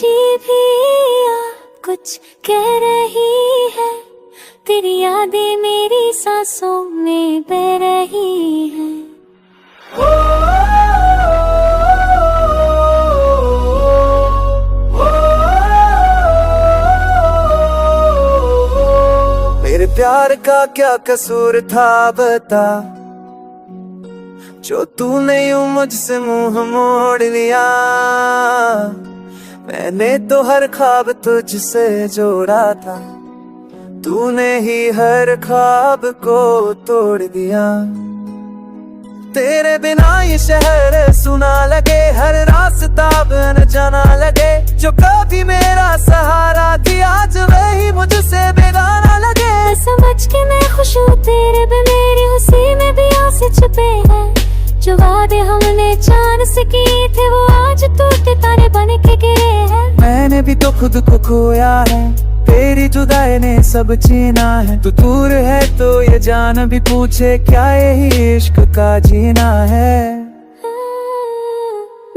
खामोशी भी कुछ कह रही है, तेरी यादें मेरी सांसों में बह रही है। मेरे प्यार का क्या कसूर था बता, जो तूने यूं मुझसे मुंह मोड़ लिया। मैंने तो हर ख्वाब तुझसे जोड़ा था, तूने ही हर ख्वाब को तोड़ दिया। तेरे बिना ये शहर सुना लगे, हर रास्ता अनजाना लगे। जो कभी मेरा सहारा थी आज वही मुझसे बेगाना लगे। मैं समझ के मैं खुश हूँ तेरे बिन, मेरी उसी में भी आसे छुपे हैं। जो वादे हमने चांद से किए थे वो आज टूटे तारे बन के गिरे हैं। मैंने भी तो खुद को खोया है, तेरी जुदाई ने सब छीना है। तू दूर है तो ये जान भी पूछे क्या यही इश्क का जीना है।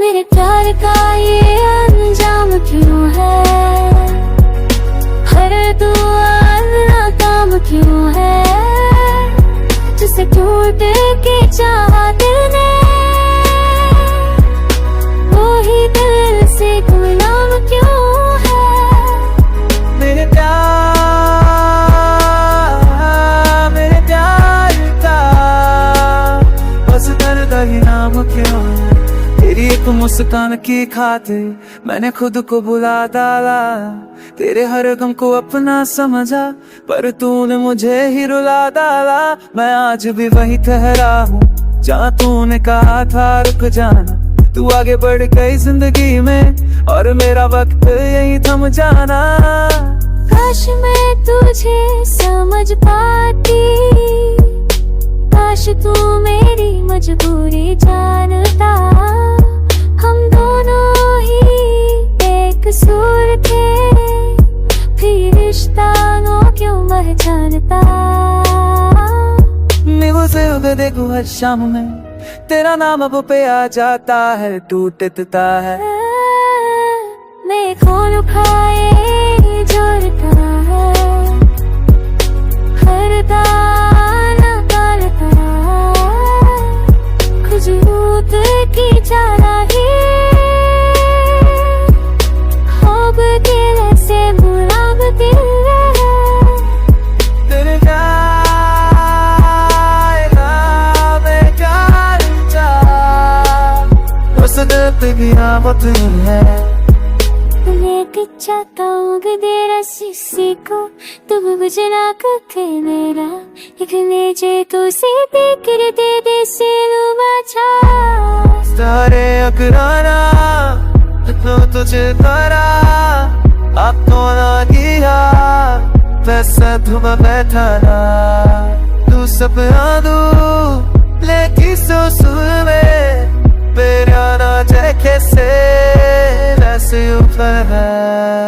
मेरे प्यार का ये अंजाम क्यों है, हर दुआ नाकाम क्यों है। जिसे टूट के चाहा दिल ने, वो ही दिल से गुलाम क्यों है। मेरे प्यार का बस दर्द ही नाम क्यों है। तेरी एक मुस्कान की खातिर मैंने खुद को भुला डाला। तेरे हर गम को अपना समझा पर तूने मुझे ही रुला डाला। मैं आज भी वही ठहरा हूँ जहाँ तूने कहा था रुक जाना। तू आगे बढ़ गई जिंदगी में और मेरा वक्त यही थम जाना। काश मैं तुझे समझ पाती, काश तू मेरी मजबूरी जानता। हम दोनों ही एक सुर थे, फिर रिश्ता क्यों मर जानता। नींबू से उगदे को हर शाम में तेरा नाम अब पे आ जाता है, टूटता है। मैं कौन खाए जोड़ता है, हर दाना डालता खुजबूत की चारा ही। होब दिल से मुराब दिल तेरे पे भी आमत है। लेके चाहता हूँ तेरा किसी को, तुम गुजरा कखे मेरा एक लेजे तो से देकर दे दे से लुबाचा। सारे अकराना तो तुझे तारा अब तो ना किया वैसा धुम बैठा ना। तू सब आदू लेकी सो सुन में पेरा ना जैसे वैसे ऊपर है।